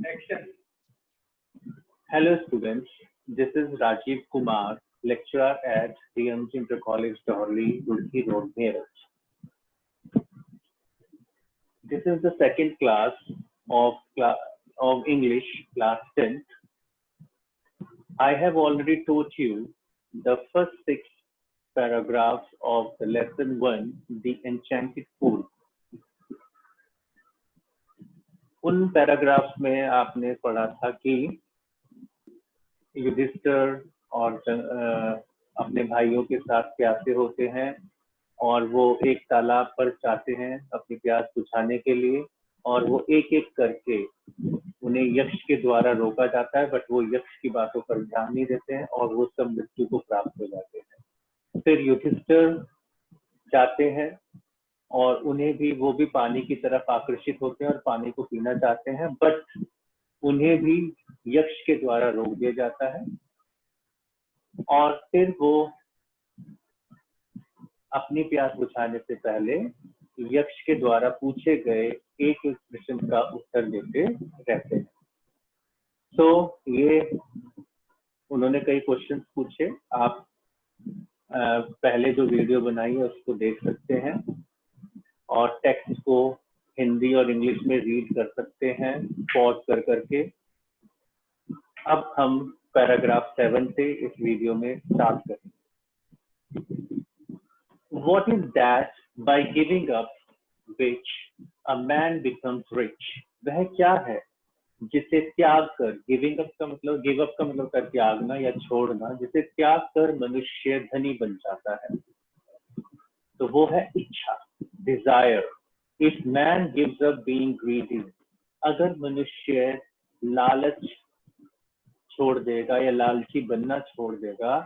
Action. Hello students, this is Rajiv Kumar, lecturer at DMG Inter College Dohli, Dulki Road, Meerut. This is the second class of English, class 10th. I have already taught you the first 6 paragraphs of the lesson 1, The Enchanted Pool. उन paragraphs में आपने पढ़ा था कि युधिष्ठिर और अपने भाइयों के साथ प्यासे होते हैं और वो एक तालाब पर जाते हैं अपनी प्यास बुझाने के लिए, और वो एक एक करके उन्हें यक्ष के द्वारा रोका जाता है, बट वो यक्ष की बातों पर ध्यान नहीं देते हैं और वो सब मृत्यु को प्राप्त हो जाते हैं। फिर युधिष्ठिर जाते हैं और उन्हें भी वो भी पानी की तरफ आकर्षित होते हैं और पानी को पीना चाहते हैं, बट उन्हें भी यक्ष के द्वारा रोक दिया जाता है। और फिर वो अपनी प्यास बुझाने से पहले यक्ष के द्वारा पूछे गए एक एक प्रश्न का उत्तर देते रहते हैं। तो ये उन्होंने कई क्वेश्चंस पूछे, आप पहले जो वीडियो बनाई है उसको देख सकते हैं और टेक्स्ट को हिंदी और इंग्लिश में रीड कर सकते हैं पॉज कर करके। अब हम पैराग्राफ 7 से इस वीडियो में स्टार्ट करेंगे। What is that by giving up which a man becomes rich? वह क्या है जिसे त्याग कर, गिविंग अप का मतलब, गिव अप का मतलब कर त्यागना या छोड़ना, जिसे त्याग कर मनुष्य धनी बन जाता है। तो वो है इच्छा, Dzire. If man gives up being greedy, अगर मनुष्य लालच छोड़ देगा या लालची बनना छोड़ देगा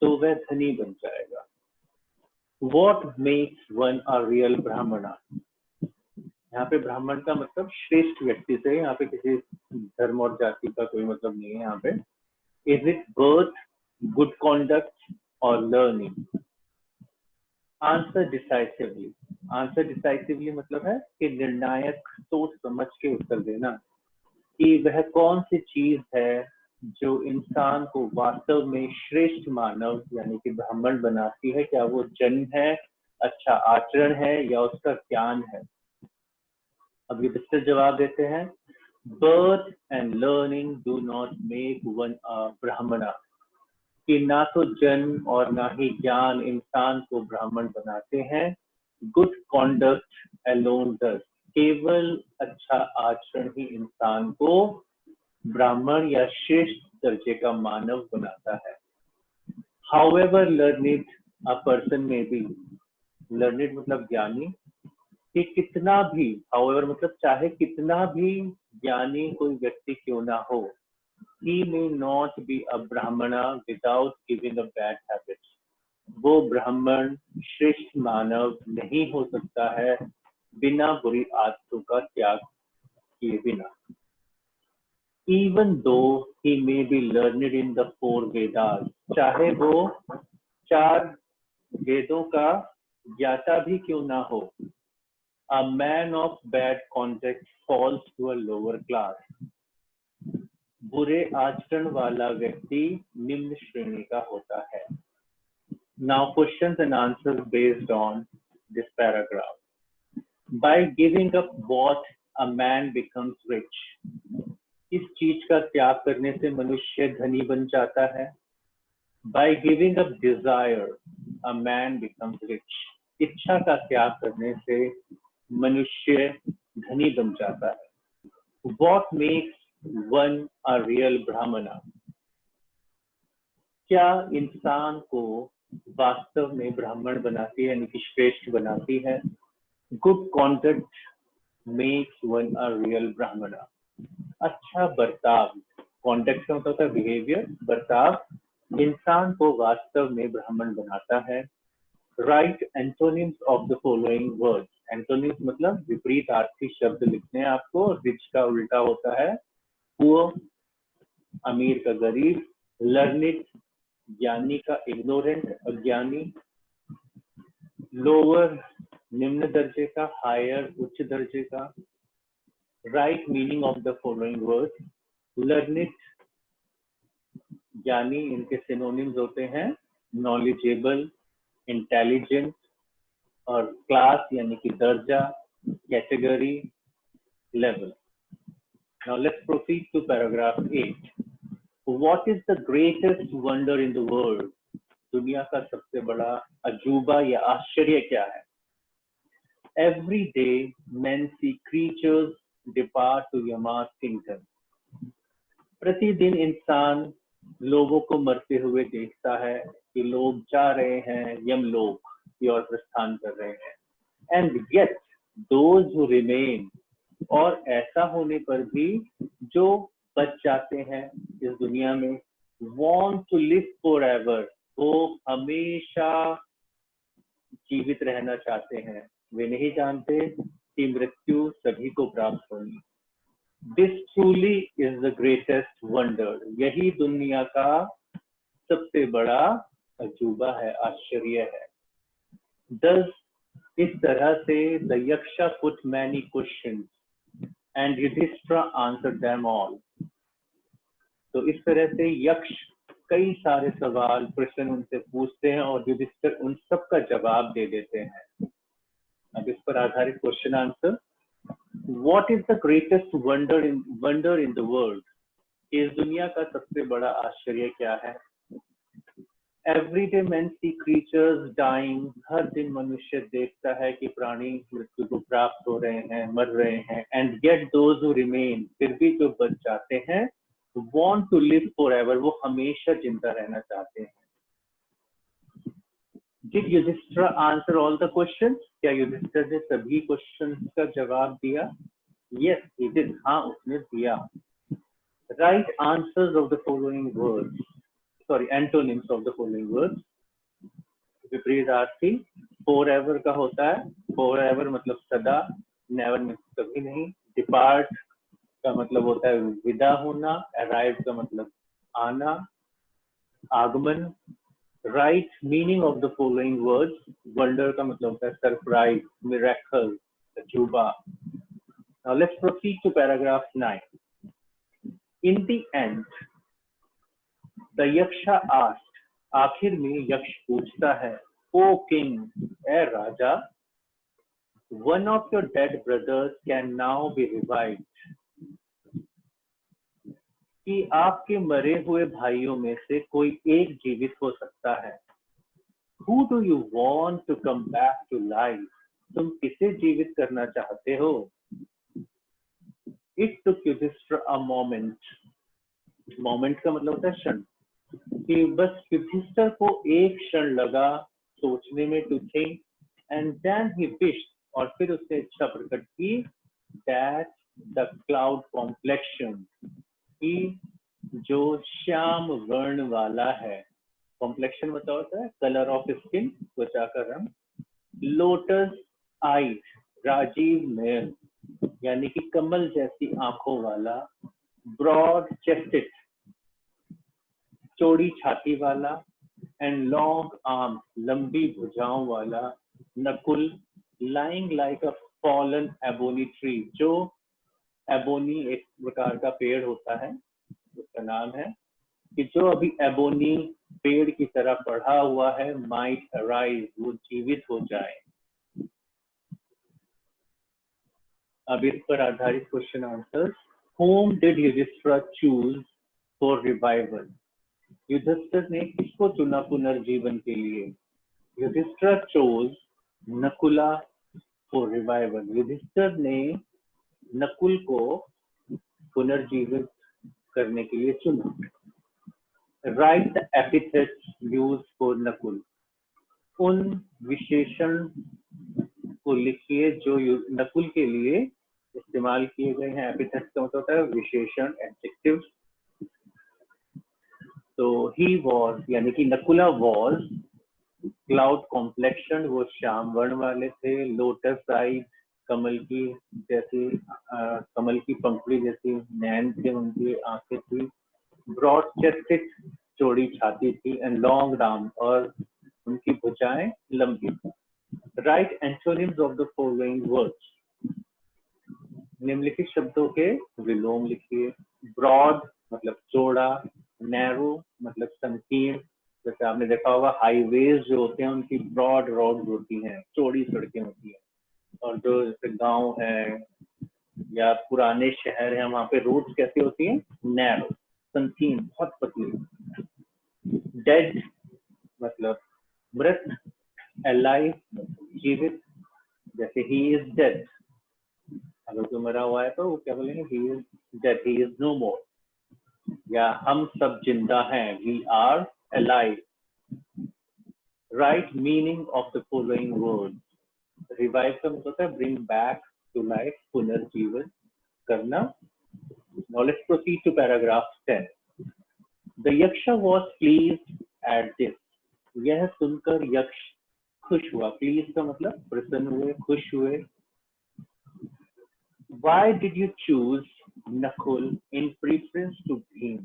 तो वह धनी बन जाएगा। What makes one a real brahmana? यहाँ पे ब्राह्मण का मतलब श्रेष्ठ व्यक्ति से, यहाँ पे किसी धर्म और जाति का कोई मतलब नहीं है। यहाँ पे Is it birth, good conduct or learning? Answer decisively. Answer decisively मतलब है कि निर्णायक सोच समझ के उत्तर देना कि वह कौन सी चीज है जो इंसान को वास्तव में श्रेष्ठ मानव यानी कि ब्राह्मण बनाती है। क्या वो जन्म है, अच्छा आचरण है, या उसका ज्ञान है? अब युधिष्ठिर जवाब देते हैं, birth and learning do not make one a Brahmana, कि ना तो जन्म और ना ही ज्ञान इंसान को ब्राह्मण बनाते हैं। गुड कॉन्डक्ट अलोन डज, केवल अच्छा आचरण ही इंसान को ब्राह्मण या श्रेष्ठ दर्जे का मानव बनाता है। However learned a person may be, learned मतलब ज्ञानी, कि कितना भी, however मतलब चाहे कितना भी ज्ञानी कोई व्यक्ति क्यों ना हो, he may not be a brahmana without giving up bad habits, वो ब्राह्मण श्रेष्ठ मानव नहीं हो सकता है बिना बुरी आदतों का त्याग किए बिना। Even though he may be learned in the 4 Vedas, चाहे वो 4 वेदों का ज्ञाता भी क्यों ना हो, a man of bad conduct falls to a lower class, बुरे आचरण वाला व्यक्ति निम्न श्रेणी का होता है। Now questions and answers based on this paragraph. By giving up what a man becomes rich, इस चीज का त्याग करने से मनुष्य धनी बन जाता है। By giving up desire, a man becomes rich, इच्छा का त्याग करने से मनुष्य धनी बन जाता है। What makes one a real brahmana? क्या इंसान को वास्तव में ब्राह्मण बनाती है, यानी कि श्रेष्ठ बनाती है? Good conduct makes one a real brahmana. अच्छा बर्ताव, कॉन्टेक्स्ट का मतलब होता है बिहेवियर, बर्ताव इंसान को वास्तव में ब्राह्मण बनाता है। Right antonyms of the following words, antonyms मतलब विपरीतार्थी शब्द लिखने हैं आपको। रिच का उल्टा होता है पुअर, अमीर का गरीब, लर्निड ज्ञानी का इग्नोरेंट अज्ञानी, लोअर निम्न दर्जे का, हायर उच्च दर्जे का, right meaning of the following words. Learned यानी इनके सिनोनिम्स होते हैं नॉलेजेबल, इंटेलिजेंट, और क्लास यानी कि दर्जा, category, level. Now let's proceed to paragraph 8. What is the greatest wonder in the world? दुनिया का सबसे बड़ा अजूबा या आश्चर्य क्या है? Every day men see creatures depart to Yama's kingdom. प्रतिदिन इंसान लोगों को मरते हुए देखता है कि लोग जा रहे हैं यमलोक की ओर प्रस्थान कर रहे हैं। And yet those who remain, और ऐसा होने पर भी जो बच जाते हैं इस दुनिया में, want to live forever, वो हमेशा जीवित रहना चाहते हैं। वे नहीं जानते कि मृत्यु सभी को प्राप्त होगी। This truly is the greatest wonder. यही दुनिया का सबसे बड़ा अजूबा है, आश्चर्य है। Thus, इस तरह से the Yaksha put many questions and Yudhishthira answered them all. तो इस तरह से यक्ष कई सारे सवाल प्रश्न उनसे पूछते हैं और युधिष्ठिर उन सब का जवाब दे देते हैं। अब इस पर आधारित question answer. What is the greatest wonder in the world? इस दुनिया का सबसे बड़ा आश्चर्य क्या है? Every day men see creatures dying. हर दिन मनुष्य देखता है कि प्राणी मृत्यु को प्राप्त हो रहे हैं, मर रहे हैं। And yet those who remain, फिर भी जो बच जाते हैं, want to live forever, वो हमेशा जिंदा रहना चाहते हैं। Did Yudhishthira answer all the questions? क्या युधिष्ठिर ने सभी क्वेश्चंस का जवाब दिया? Yes, he did. हाँ, उसने दिया। Write answers of the following words. Sorry, antonyms of the following words. विपरीतार्थी forever का होता है, forever मतलब सदा, never मतलब कभी नहीं। Depart का मतलब होता है विदा होना, arrive का मतलब आना, आगमन। Right meaning of the following words. Wonder का मतलब होता है surprise, miracle, अजूबा। Now let's proceed to paragraph 9. In the end, the Yaksha asked, आखिर में यक्ष पूछता है, O king, A Raja, one of your dead brothers can now be revived. कि आपके मरे हुए भाइयों में से कोई एक जीवित हो सकता है। Who do you want to come back to life? तुम किसे जीवित करना चाहते हो? It took Yudhishthira a moment. Moment का मतलब होता है क्षण। कि बस युधिष्ठिर को एक क्षण लगा सोचने में, to think, and then he wished, और फिर उसने इच्छा प्रकट की, that the cloud complexion, कि जो श्याम वर्ण वाला है, कॉम्प्लेक्शन मतलब होता है कलर ऑफ स्किन, त्वचा का रंग, लोटस आईज, राजीव नयन यानी कि कमल जैसी आंखों वाला, ब्रॉड चेस्टेड, चौड़ी छाती वाला, एंड लॉन्ग आर्म, लंबी भुजाओं वाला, नकुल, लाइंग लाइक अ फॉलन एबोनी ट्री, जो एबोनी एक प्रकार का पेड़ होता है, उसका नाम है, कि जो अभी एबोनी पेड़ की तरह पड़ा हुआ है, माइट अराइज, वो जीवित हो जाए। अब इस पर आधारित question answer. Whom did Yudhishthira choose for revival? Yudhishthira ने किसको चुना पुनर्जीवन के लिए? Yudhishthir chose Nakula for revival. Yudhishthira ने नकुल को पुनर्जीवित करने के लिए चुना। Write the epithets used for Nakul. उन विशेषण को लिखिए जो नकुल के लिए इस्तेमाल किए गए हैं। एपिथेट्स का मतलब होता है विशेषण, एडजेक्टिव। तो ही वॉज यानी कि नकुला वॉज क्लाउड कॉम्प्लेक्शन, वो श्याम वर्ण वाले थे, लोटस आई, कमल की जैसी कमल की पंखुड़ी जैसी नैन थे, उनकी आंखें थी, ब्रॉड चेस्टेड, चौड़ी छाती थी, एंड लॉन्ग आर्म, और उनकी भुजाएं लंबी थी। Write antonyms of the following words. निम्नलिखित शब्दों के विलोम लिखिए। ब्रॉड मतलब चौड़ा, नैरो मतलब संकीर्ण। जैसे आपने देखा होगा हाईवेज जो होते हैं उनकी ब्रॉड रोड होती हैं, चौड़ी सड़कें होती हैं, और जो जैसे गांव है या पुराने शहर हैं वहां पे रोड्स कैसी होती हैं, नैरो, संकीर्ण, बहुत पतली। डेड मतलब मृत, अलाइव जीवित, जैसे ही इज डेड, अगर कोई मरा हुआ है तो वो क्या बोलेंगे, he is dead, he is no more. या हम सब जिंदा हैं, we are alive. Right meaning of the following word. Revive का मतलब होता है ब्रिंग बैक टू लाइफ, पुनर्जीवन करना। Now let's proceed to paragraph 10. The yaksha was pleased at this. यह सुनकर यक्ष खुश हुआ। प्लीज का मतलब प्रसन्न हुए, खुश हुए। Why did you choose Nakul in preference to Bhim,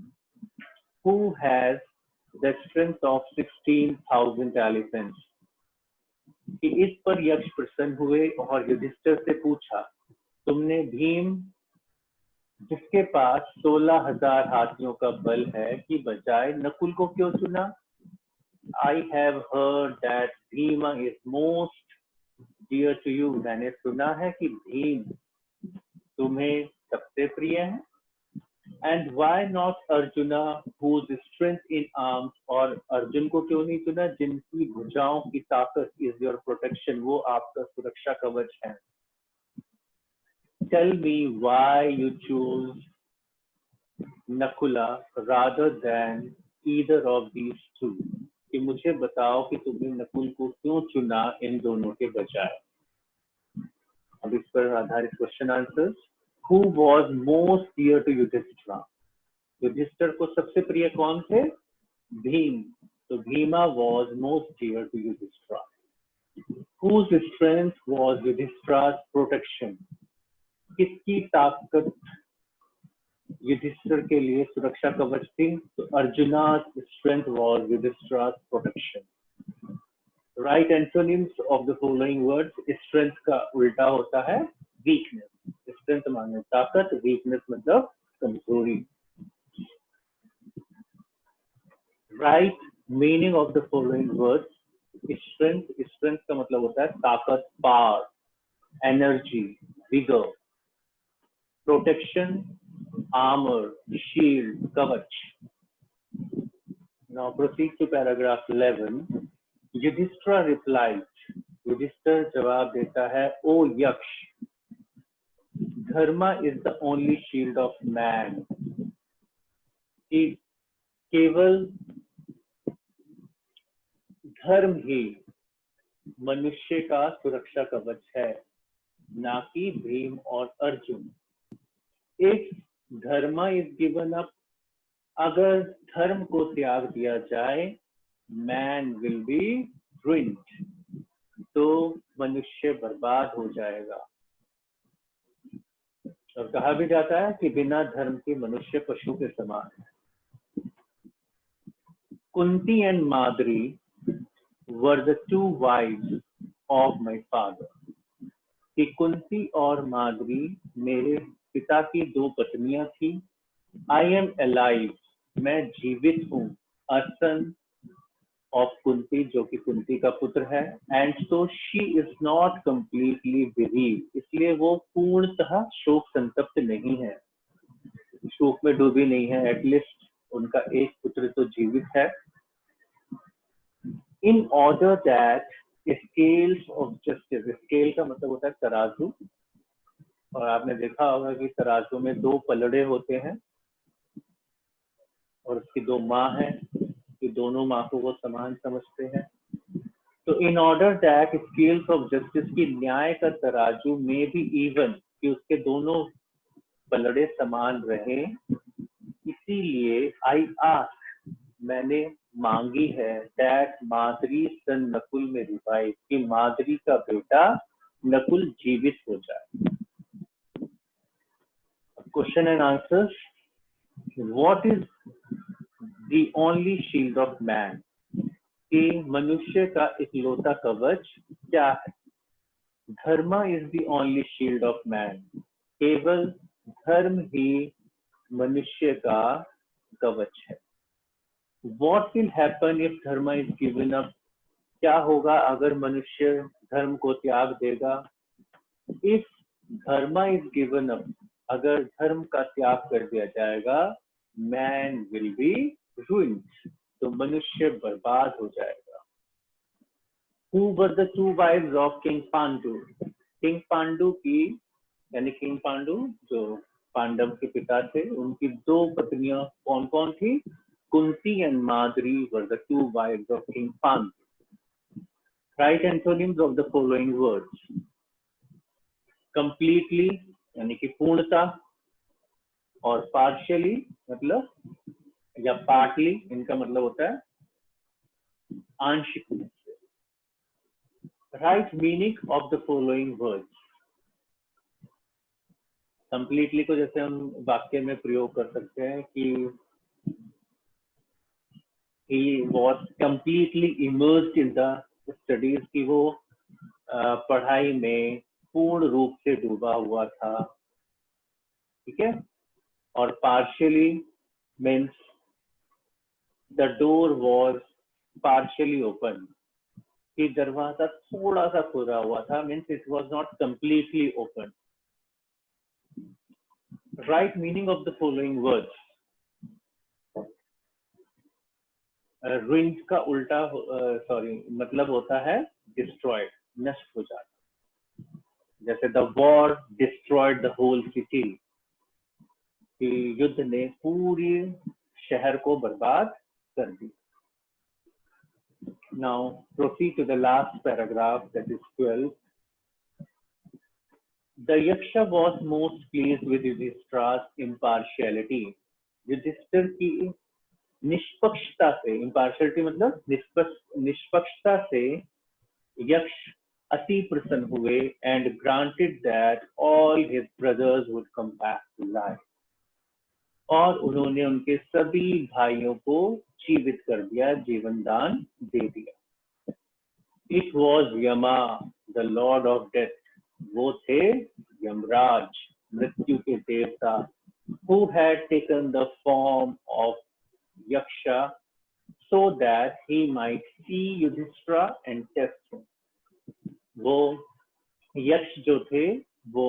who has the strength of 16,000 elephants? कि इस पर यक्ष प्रसन्न हुए और युधिष्ठिर से पूछा, तुमने भीम जिसके पास 16,000 हाथियों का बल है की बजाय नकुल को क्यों चुना? I have heard that Bhima is most dear to you. मैंने सुना है कि भीम तुम्हें सबसे प्रिय है। And why not Arjuna, whose strength in arms? और अर्जुन को क्यों नहीं चुना जिनकी भुजाओं की ताकत is your protection, वो आपका सुरक्षा कवच है। Tell me why you choose Nakula rather than either of these two. कि मुझे बताओ कि तुमने नकुल को क्यों चुना इन दोनों के बजाय। अब इस पर आधारित question answers. Who was most dear to युधिष्ठिर? युधिष्ठिर को सबसे प्रिय कौन थे? भीम। तो Bhima was most dear to Yudhishthir. Whose strength was युधिष्ठिर's protection? किसकी ताकत युधिष्ठिर के लिए सुरक्षा कवच थी? तो अर्जुना's strength was युधिष्ठिर's protection. Right antonyms of the following words. Strength का उल्टा होता है weakness. Strength माने ताकत, weakness मतलब कमजोरी। Right meaning of the following words. Strength का मतलब होता है ताकत, power, energy, vigor. Protection, armor, shield, कवच। Now proceed to paragraph 11. Yudhishthir replied. Yudhishthir जवाब देता है, ओ यक्ष, धर्म is the only shield of man. कि केवल धर्म ही मनुष्य का सुरक्षा कवच है, ना कि भीम और Arjun. If dharma is given up, अगर धर्म को त्याग दिया जाए, man will be ruined, तो मनुष्य बर्बाद हो जाएगा। और कहा भी जाता है कि बिना धर्म के मनुष्य पशु के समान है। Kunti and Madri were the two wives of my father. कि कुंती और माद्री मेरे पिता की दो पत्नियां थी। I am alive, मैं जीवित हूँ। A son of कुंती, जो कि कुंती का पुत्र है। And so she is not completely bereaved, इसलिए वो पूर्णतः शोक संतप्त नहीं है, शोक में डूबी नहीं है। एटलीस्ट उनका एक पुत्र तो जीवित है। In order that scales of justice, scale का मतलब होता है तराजू, और आपने देखा होगा कि तराजू में दो पलड़े होते हैं और उसकी दो माँ है, कि दोनों माँ को वो समान समझते हैं। तो in order that scales of justice, की न्याय का तराजू में भी इवन, कि उसके दोनों पलड़े समान रहे, इसीलिए आई आस्क, मैंने मांगी है, दैट माद्री सन नकुल में रिवाइव, कि माद्री का बेटा नकुल जीवित हो जाए। Question and answer. What is the only shield of man, कि मनुष्य का इकलौता कवच क्या है? Dharma is the only shield of man, केवल धर्म ही मनुष्य का कवच है। What will happen if dharma is given up? क्या होगा अगर मनुष्य धर्म को त्याग देगा? If dharma is given up, अगर धर्म का त्याग कर दिया जाएगा, man will be ruined, तो मनुष्य बर्बाद हो जाएगा। Who were the two wives of King Pandu? King Pandu की यानी किंग पांडु जो पांडव के पिता थे, उनकी दो पत्नियां कौन कौन थी? Kunti and Madri were the two wives of King Pandu. Write antonyms of the following words. Completely यानी कि पूर्णता, और partially मतलब या partly, इनका मतलब होता है आंशिक रूप से। Write meaning of the following words. Completely को जैसे हम वाक्य में प्रयोग कर सकते हैं कि he was completely immersed in the studies, कि वो पढ़ाई में पूर्ण रूप से डूबा हुआ था, ठीक है। और partially means the door was partially open, कि दरवाजा थोड़ा सा खुला हुआ था, means it was not completely open. Write meaning of the following words. Ruined का उल्टा मतलब होता है destroyed, नष्ट हो जाना। जैसे the war destroyed the whole city, कि युद्ध ने पूरी शहर को बर्बाद कर दी। Now proceed to the last paragraph, that is 12. The Yaksha was most pleased with Yudhishthira's impartiality. Yudhishthir की निष्पक्षता से, impartiality मतलब निष्पक्षता से यक्ष अति प्रसन्न हुए and granted that all his brothers would come back to life. और उन्होंने उनके सभी भाइयों को जीवित कर दिया, जीवन दान दे दिया। It was Yama, the lord of death. वो थे यमराज, मृत्यु के देवता, who had taken the form of Yaksha so that he might see Yudhishthira and test him. वो यक्ष जो थे वो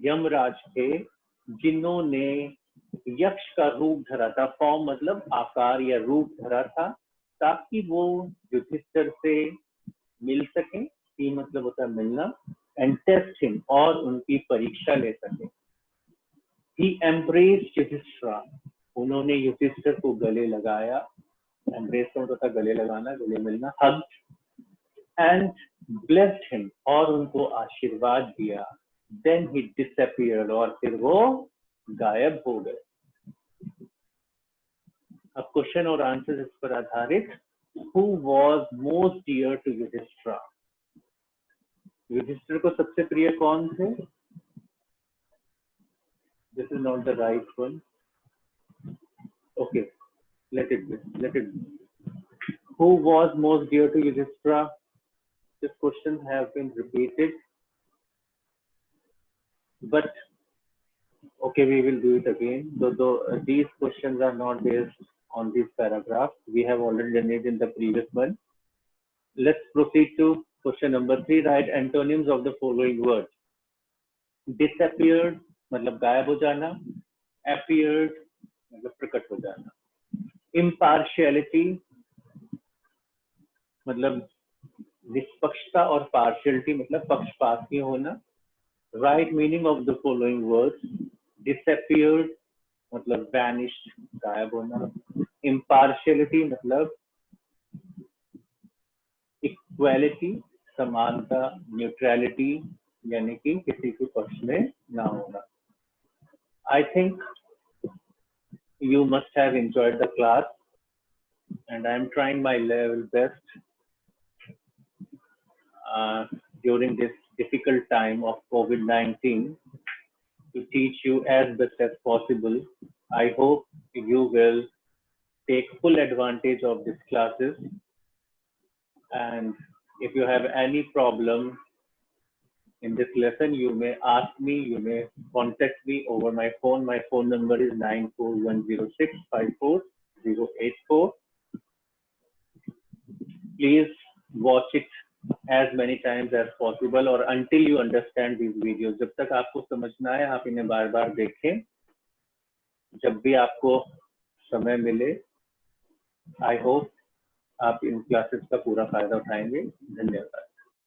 यमराज थे, जिन्होंने यक्ष का रूप धरा था, फॉर्म मतलब आकार या रूप धरा था, ताकि वो युधिष्ठिर से मिल सके, ये मतलब होता है मिलना, एंड टेस्ट हिम, और उनकी परीक्षा ले सके। He embraced युधिष्ठिर, उन्होंने युधिष्ठिर को गले लगाया, एम्ब्रेस का मतलब होता है गले लगाना, गले मिलना, हग, एंड blessed him, और उनको आशीर्वाद दिया। Then he disappeared, और फिर वो गायब हो गए। अब क्वेश्चन और आंसर इस पर आधारित। Who was most dear to Yudhishthira? Yudhishthir को सबसे प्रिय कौन थे? This is not the right one. Okay, let it be. Who was most dear to Yudhishthira? This question have been repeated, but okay, we will do it again. Though these questions are not based on this paragraph, we have already done it in the previous one. Let's proceed to question number 3. Write antonyms of the following words. Disappeared मतलब गायब हो जाना, appeared मतलब प्रकट हो जाना, impartiality मतलब निष्पक्षता, और partiality मतलब पक्षपाती होना। Write meaning of the following words. Disappeared मतलब vanished, गायब होना, impartiality मतलब इक्वालिटी समानता, न्यूट्रलिटी यानी कि किसी के पक्ष में ना होना। I think you must have enjoyed the class, and I am trying my level best during this difficult time of COVID-19 to teach you as best as possible. I hope you will take full advantage of these classes, and if you have any problem In this lesson, you may ask me, you may contact me over my phone. My phone number is 9410654084. Please watch it as many times as possible or until you understand these videos. जब तक आपको समझना है आप इन्हें बार बार देखें. जब भी आपको समय मिले. I hope आप इन क्लासेस का पूरा फायदा उठाएंगे. धन्यवाद.